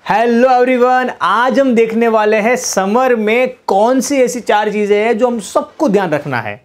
Hello everyone, आज हम देखने वाले हैं समर में कौन सी ऐसी 4 चीजें हैं जो हम सबको ध्यान रखना है।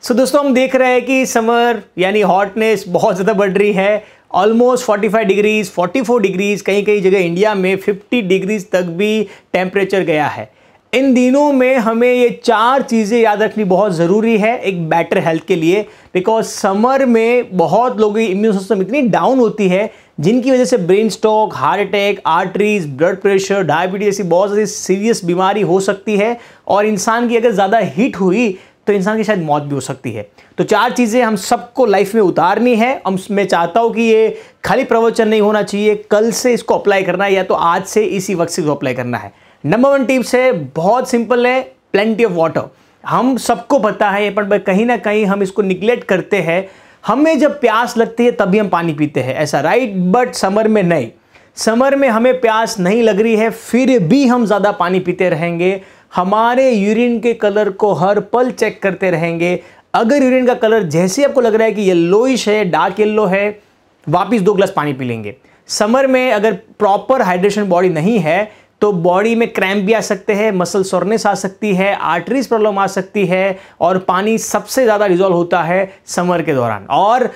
दोस्तों हम देख रहे हैं कि समर यानी हॉटनेस बहुत ज़्यादा बढ़ रही है। ऑलमोस्ट 45 डिग्रीज 44 डिग्रीज कहीं कहीं जगह इंडिया में 50 डिग्रीज तक भी टेम्परेचर गया है। इन दिनों में हमें ये 4 चीज़ें याद रखनी बहुत ज़रूरी है एक बेटर हेल्थ के लिए। बिकॉज समर में बहुत लोगों की इम्यून सिस्टम इतनी डाउन होती है जिनकी वजह से brain stroke, heart attack, arteries, blood pressure, diabetes ऐसी बहुत सारी सीरियस बीमारी हो सकती है। और इंसान की अगर ज़्यादा हीट हुई तो इंसान की शायद मौत भी हो सकती है। तो 4 चीज़ें हम सबको लाइफ में उतारनी है। मैं चाहता हूं कि ये खाली प्रवचन नहीं होना चाहिए, कल से इसको अप्लाई करना है या तो आज से इसी वक्त से इसको अप्लाई करना है। नंबर 1 टिप्स है, बहुत सिंपल है, प्लेंटी ऑफ वाटर। हम सबको पता है पर कहीं ना कहीं हम इसको निग्लेक्ट करते हैं। हमें जब प्यास लगती है तभी हम पानी पीते हैं, ऐसा राइट? बट समर में नहीं। समर में हमें प्यास नहीं लग रही है फिर भी हम ज़्यादा पानी पीते रहेंगे। हमारे यूरिन के कलर को हर पल चेक करते रहेंगे। अगर यूरिन का कलर जैसे आपको लग रहा है कि येलोइश है, डार्क येलो है, वापस 2 ग्लास पानी पी लेंगे। समर में अगर प्रॉपर हाइड्रेशन बॉडी नहीं है तो बॉडी में क्रैम्प भी आ सकते हैं, मसल सोरनेस आ सकती है, आर्टरीज प्रॉब्लम आ सकती है। और पानी सबसे ज़्यादा डिजॉल्व होता है समर के दौरान। और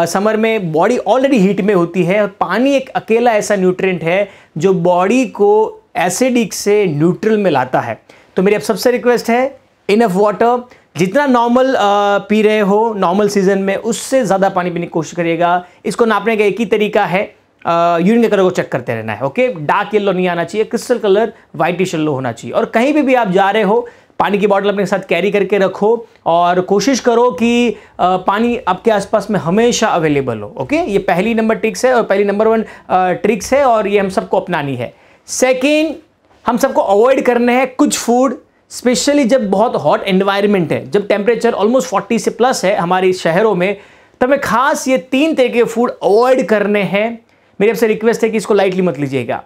समर में बॉडी ऑलरेडी हीट में होती है और पानी एक अकेला ऐसा न्यूट्रिएंट है जो बॉडी को एसिडिक से न्यूट्रल में लाता है। तो मेरी अब सबसे रिक्वेस्ट है, इनफ वाटर। जितना नॉर्मल पी रहे हो नॉर्मल सीजन में उससे ज़्यादा पानी पीने की कोशिश करिएगा। इसको नापने का एक ही तरीका है, यूरिन के कलर को चेक करते रहना है। ओके, डार्क येलो नहीं आना चाहिए, क्रिस्टल कलर व्हाइटिश येलो होना चाहिए। और कहीं भी आप जा रहे हो पानी की बॉटल अपने साथ कैरी करके रखो और कोशिश करो कि पानी आपके आसपास में हमेशा अवेलेबल हो। ओके, ये पहली नंबर ट्रिक्स है और पहली नंबर 1 ट्रिक्स है और ये हम सबको अपनानी है। सेकेंड, हम सबको अवॉइड करने हैं कुछ फूड, स्पेशली जब बहुत हॉट एनवायरनमेंट है, जब टेम्परेचर ऑलमोस्ट 40 से प्लस है हमारे शहरों में, तब हमें खास ये 3 तरह के फूड अवॉइड करने हैं। मेरी आपसे रिक्वेस्ट है कि इसको लाइटली मत लीजिएगा।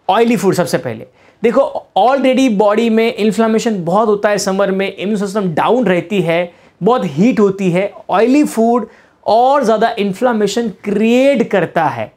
ऑयली फूड सबसे पहले। देखो, ऑलरेडी बॉडी में इन्फ्लामेशन बहुत होता है समर में, इम्यून सिस्टम डाउन रहती है, बहुत हीट होती है। ऑयली फूड और ज़्यादा इन्फ्लामेशन क्रिएट करता है।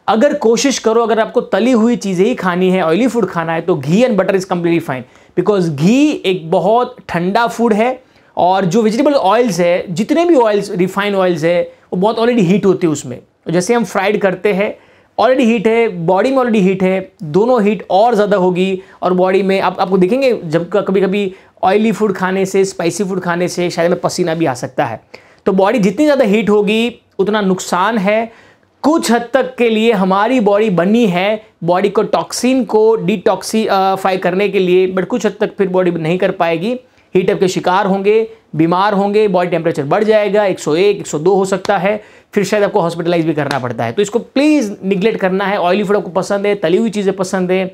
अगर कोशिश करो, अगर आपको तली हुई चीज़ें ही खानी है, ऑयली फूड खाना है, तो ghee and butter is completely fine. Because घी एक बहुत ठंडा फूड है और जो वेजिटेबल ऑयल्स है, जितने भी ऑयल्स, रिफाइंड ऑयल्स है, वो बहुत ऑलरेडी हीट होती है उसमें। जैसे हम फ्राइड करते हैं, ऑलरेडी हीट है, बॉडी में ऑलरेडी हीट है, दोनों हीट और ज़्यादा होगी और बॉडी में आपको देखेंगे जब कभी कभी ऑयली फूड खाने से, स्पाइसी फूड खाने से शायद में पसीना भी आ सकता है। तो बॉडी जितनी ज़्यादा हीट होगी उतना नुकसान है। कुछ हद तक के लिए हमारी बॉडी बनी है बॉडी को टॉक्सिन को डिटॉक्सीफाई करने के लिए, बट कुछ हद तक फिर बॉडी नहीं कर पाएगी। हीटअप के शिकार होंगे, बीमार होंगे, बॉडी टेम्परेचर बढ़ जाएगा, 101, 102 हो सकता है, फिर शायद आपको हॉस्पिटलाइज भी करना पड़ता है। तो इसको प्लीज़ निगलेक्ट करना है। ऑयली फूड आपको पसंद है, तली हुई चीज़ें पसंद है,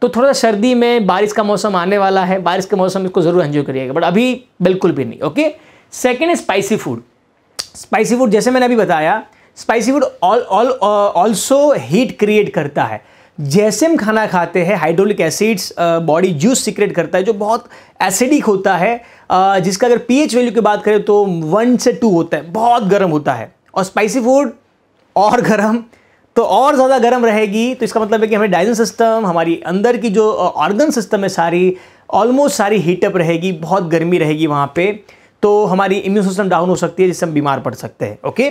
तो थोड़ा सर्दी में बारिश का मौसम आने वाला है, बारिश के मौसम में इसको ज़रूर एंजॉय करिएगा, बट अभी बिल्कुल भी नहीं। ओके, सेकेंड है स्पाइसी फूड। स्पाइसी फूड जैसे मैंने अभी बताया, spicy food also heat create करता है। जैसे हम खाना खाते हैं, hydraulic acids body juice secrete करता है जो बहुत एसिडिक होता है, जिसका अगर पीएच वैल्यू की बात करें तो 1 से 2 होता है, बहुत गर्म होता है। और स्पाइसी फूड और गर्म, तो और ज़्यादा गर्म रहेगी। तो इसका मतलब है कि हमारी डाइजेशन सिस्टम, हमारी अंदर की जो ऑर्गन सिस्टम है सारी, ऑलमोस्ट सारी हीटअप रहेगी, बहुत गर्मी रहेगी वहाँ पे। तो हमारी इम्यून सिस्टम डाउन हो सकती है जिससे हम बीमार पड़ सकते हैं। ओके,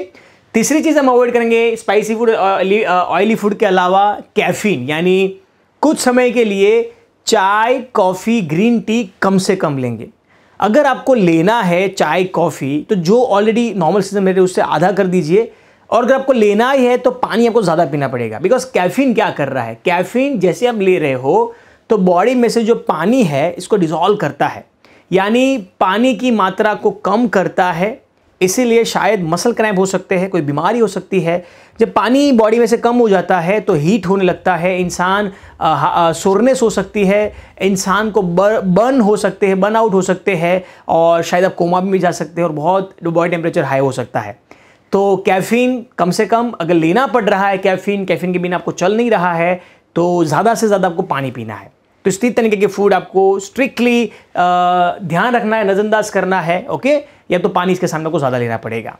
तीसरी चीज़ हम अवॉइड करेंगे स्पाइसी फूड, ऑयली फूड के अलावा कैफीन, यानी कुछ समय के लिए चाय, कॉफ़ी, ग्रीन टी कम से कम लेंगे। अगर आपको लेना है चाय, कॉफ़ी, तो जो ऑलरेडी नॉर्मल सीजन में उससे आधा कर दीजिए। और अगर आपको लेना ही है तो पानी आपको ज़्यादा पीना पड़ेगा। बिकॉज कैफीन क्या कर रहा है, कैफीन जैसे आप ले रहे हो तो बॉडी में से जो पानी है इसको डिसॉल्व करता है, यानी पानी की मात्रा को कम करता है। इसीलिए शायद मसल क्रैम्प हो सकते हैं, कोई बीमारी हो सकती है। जब पानी बॉडी में से कम हो जाता है तो हीट होने लगता है, इंसान सोरनेस हो सकती है, इंसान को बर्न हो सकते हैं, बर्न आउट हो सकते हैं और शायद आप कोमा में भी जा सकते हैं और बहुत बॉडी टेम्परेचर हाई हो सकता है। तो कैफीन कम से कम अगर लेना पड़ रहा है, कैफीन के बिना आपको चल नहीं रहा है, तो ज़्यादा से ज़्यादा आपको पानी पीना है। तो इस 3 तरीके के फूड आपको स्ट्रिक्टली ध्यान रखना है, नज़रअंदाज करना है, ओके। या तो पानी इसके सामने को ज़्यादा लेना पड़ेगा।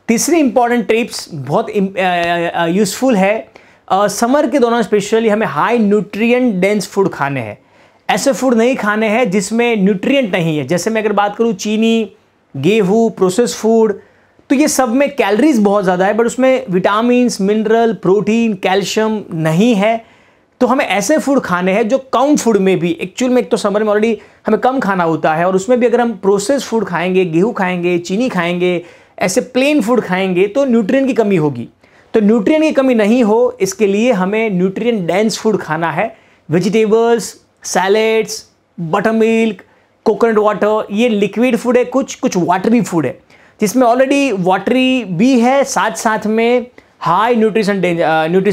तीसरी इंपॉर्टेंट टिप्स बहुत यूज़फुल है, समर के दौरान स्पेशली हमें हाई न्यूट्रिएंट डेंस फूड खाने हैं। ऐसे फूड नहीं खाने हैं जिसमें न्यूट्रिएंट नहीं है। जैसे मैं अगर बात करूँ चीनी, गेहूँ, प्रोसेस फूड, तो ये सब में कैलोरीज बहुत ज़्यादा है, बट उसमें विटामिन्स, मिनरल, प्रोटीन, कैल्शियम नहीं है। तो हमें ऐसे फूड खाने हैं जो कम फूड में भी, एक्चुअल में एक तो समर में ऑलरेडी हमें कम खाना होता है, और उसमें भी अगर हम प्रोसेस फूड खाएंगे, गेहूँ खाएंगे, चीनी खाएंगे, ऐसे प्लेन फूड खाएंगे तो न्यूट्रिएंट की कमी होगी। तो न्यूट्रिएंट की कमी नहीं हो, इसके लिए हमें न्यूट्रिएंट डेंस फूड खाना है। Vegetables, salads, butter milk, coconut water, ये लिक्विड फूड है, कुछ वाटरी फूड है जिसमें ऑलरेडी वाटरी भी है, साथ साथ में हाई न्यूट्रिशन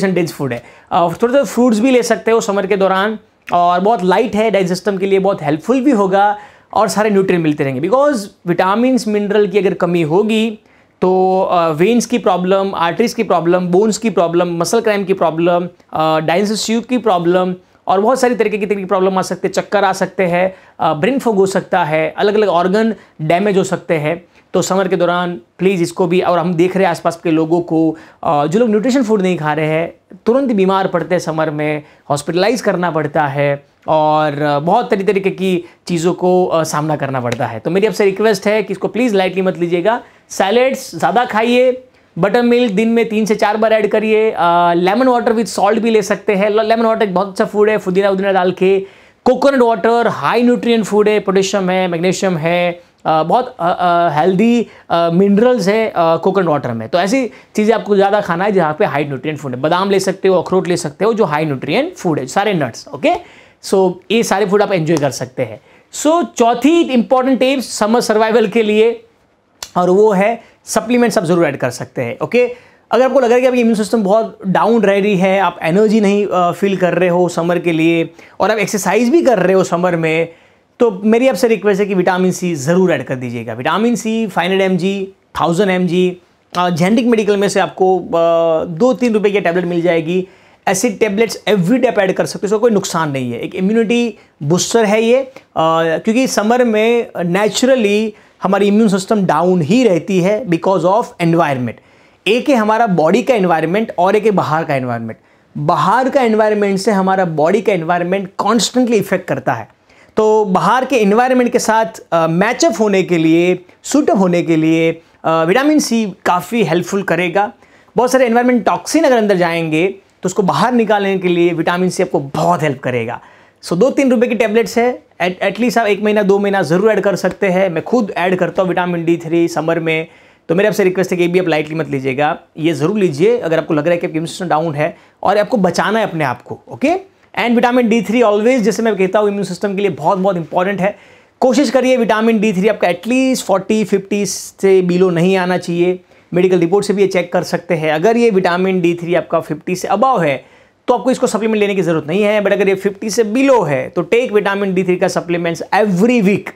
डेंस फूड है। थोड़े थोड़े फ्रूट्स भी ले सकते हो समर के दौरान, और बहुत लाइट है, डाइजेस्ट सिस्टम के लिए बहुत हेल्पफुल भी होगा, और सारे न्यूट्रिएंट मिलते रहेंगे। बिकॉज विटामिन्स, मिनरल की अगर कमी होगी तो वेन्स की प्रॉब्लम, आर्टरीज की प्रॉब्लम, बोन्स की प्रॉब्लम, मसल क्रैम्प की प्रॉब्लम, डाइजेस्टिव की प्रॉब्लम, और बहुत सारी तरीके की प्रॉब्लम आ सकते हैं। चक्कर आ सकते हैं, ब्रेन फॉग हो सकता है, अलग अलग ऑर्गन डैमेज हो सकते हैं। तो समर के दौरान प्लीज़ इसको भी, और हम देख रहे हैं आसपास के लोगों को जो लोग न्यूट्रिशन फूड नहीं खा रहे हैं, तुरंत बीमार पड़ते हैं, समर में हॉस्पिटलाइज करना पड़ता है, और बहुत तरीके की चीज़ों को सामना करना पड़ता है। तो मेरी आपसे रिक्वेस्ट है कि इसको प्लीज़ लाइटली मत लीजिएगा। सैलेड्स ज़्यादा खाइए, बटर मिल्क दिन में 3 से 4 बार ऐड करिए, लेमन वाटर विद सॉल्ट भी ले सकते हैं। लेमन वाटर एक बहुत अच्छा फूड है, पुदीना डाल के। Coconut water high nutrient food है, पोटेशियम है, मैग्नीशियम है, बहुत हेल्दी मिनरल्स है कोकोनट वाटर में। तो ऐसी चीज़ें आपको ज़्यादा खाना है जहाँ पे हाई न्यूट्रिएंट फूड है। बादाम ले सकते हो, अखरोट ले सकते हो, जो हाई न्यूट्रिएंट फूड है, सारे नट्स, ओके। सो ये सारे फूड आप एंजॉय कर सकते हैं। सो चौथी इंपॉर्टेंट टिप्स समर सर्वाइवल के लिए, और वो है सप्लीमेंट्स आप जरूर ऐड कर सकते हैं, ओके। अगर आपको लग रहा है कि आपकी इम्यून सिस्टम बहुत डाउन रह रही है, आप एनर्जी नहीं फील कर रहे हो समर के लिए, और आप एक्सरसाइज भी कर रहे हो समर में, तो मेरी आपसे रिक्वेस्ट है कि विटामिन सी ज़रूर ऐड कर दीजिएगा। Vitamin C 500 mg, 1000 mg, generic medical में से आपको 2-3 रुपये की टैबलेट मिल जाएगी। ऐसी टैबलेट्स एवरीडे आप ऐड कर सकते हो, इसका कोई नुकसान नहीं है। एक इम्यूनिटी बूस्टर है ये, क्योंकि समर में नेचुरली हमारी इम्यून सिस्टम डाउन ही रहती है बिकॉज ऑफ एनवायरनमेंट। एक है हमारा बॉडी का एनवायरनमेंट, और एक है बाहर का एनवायरनमेंट। बाहर का एनवायरनमेंट से हमारा बॉडी का एनवायरनमेंट कॉन्स्टेंटली इफेक्ट करता है। तो बाहर के एनवायरनमेंट के साथ मैचअप होने के लिए, सूटअप होने के लिए विटामिन सी काफ़ी हेल्पफुल करेगा। बहुत सारे एनवायरनमेंट टॉक्सिन अगर अंदर जाएंगे तो उसको बाहर निकालने के लिए विटामिन सी आपको बहुत हेल्प करेगा। सो 2-3 रुपये की टैबलेट्स है, एटलीस्ट आप 1 महीना 2 महीना ज़रूर ऐड कर सकते हैं। मैं खुद ऐड करता हूँ विटामिन D3 समर में, तो मेरे आपसे रिक्वेस्ट है कि ये भी आप लाइटली मत लीजिएगा, ये ज़रूर लीजिए अगर आपको लग रहा है कि आपकी इम्यून सिस्टम डाउन है और आपको बचाना है अपने आप को, okay. And vitamin D3 always, जैसे मैं कहता हूँ, इम्यून सिस्टम के लिए बहुत बहुत इंपॉर्टेंट है। कोशिश करिए विटामिन D3 आपका एटलीस्ट 40-50 से बिलो नहीं आना चाहिए। मेडिकल रिपोर्ट से भी ये चेक कर सकते हैं। अगर ये विटामिन D3 आपका 50 से अबव है तो आपको इसको सप्लीमेंट लेने की जरूरत नहीं है, बट अगर ये 50 से बिलो है तो टेक विटामिन D3 का supplements every week,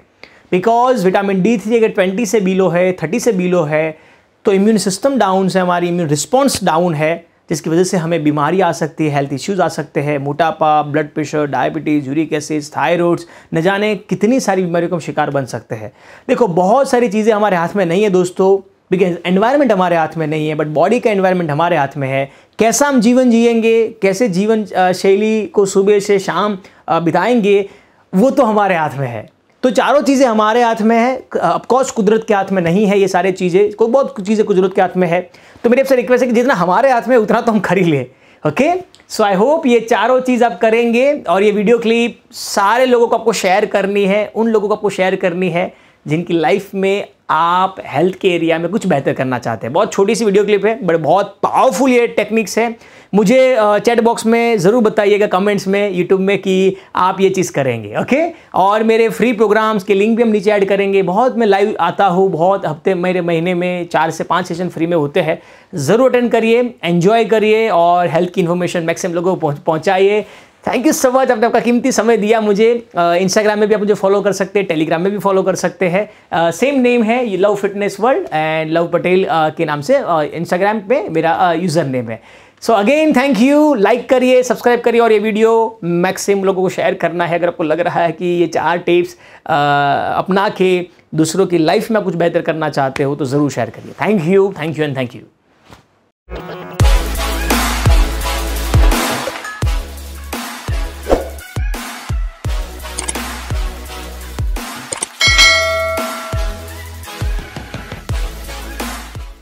because vitamin D3 अगर 20 से बिलो है, 30 से बिलो है, तो इम्यून सिस्टम डाउन से हमारी इम्यून रिस्पॉन्स डाउन है, जिसकी वजह से हमें बीमारी आ सकती है, हेल्थ इश्यूज आ सकते हैं, मोटापा, blood pressure, diabetes, uric acid, thyroids, न जाने कितनी सारी बीमारियों का हम शिकार बन सकते हैं। देखो, बहुत सारी चीज़ें हमारे हाथ में नहीं है दोस्तों, बिकॉज एनवायरनमेंट हमारे हाथ में नहीं है, बट बॉडी का एनवायरनमेंट हमारे हाथ में है। कैसा हम जीवन जिएंगे, कैसे जीवन शैली को सुबह से शाम बिताएंगे, वो तो हमारे हाथ में है। तो चारों चीज़ें हमारे हाथ में है, ऑफकोर्स कुदरत के हाथ में नहीं है ये सारी चीज़ें, कोई बहुत चीज़ें कुदरत के हाथ में है। तो मेरी आपसे रिक्वेस्ट है कि जितना हमारे हाथ में उतना तो हम खरीद लें, ओके। सो आई होप ये चारों चीज़ आप करेंगे, और ये वीडियो क्लिप सारे लोगों को आपको शेयर करनी है, उन लोगों को आपको शेयर करनी है जिनकी लाइफ में आप हेल्थ के एरिया में कुछ बेहतर करना चाहते हैं। बहुत छोटी सी वीडियो क्लिप है, बट बहुत पावरफुल ये टेक्निक्स है। मुझे चैट बॉक्स में ज़रूर बताइएगा कमेंट्स में यूट्यूब में कि आप ये चीज़ करेंगे, ओके। और मेरे फ्री प्रोग्राम्स के लिंक भी हम नीचे ऐड करेंगे। बहुत मैं लाइव आता हूँ, बहुत हफ्ते मेरे महीने में 4 से 5 सेशन फ्री में होते हैं। ज़रूर अटेंड करिए, एंजॉय करिए, और हेल्थ की इन्फॉर्मेशन मैक्सिमम लोगों को पहुँचाइए। थैंक यू सो मच, आपने आपका कीमती समय दिया मुझे। इंस्टाग्राम में भी आप मुझे फॉलो कर सकते हैं, टेलीग्राम में भी फॉलो कर सकते हैं। सेम नेम है, ये love fitness world and love Patel के नाम से इंस्टाग्राम पे मेरा यूज़र नेम है। So again thank you, like करिए, सब्सक्राइब करिए और ये वीडियो मैक्सिमम लोगों को शेयर करना है। अगर आपको लग रहा है कि ये 4 टिप्स अपना के दूसरों की लाइफ में कुछ बेहतर करना चाहते हो तो ज़रूर शेयर करिए। Thank you and thank you.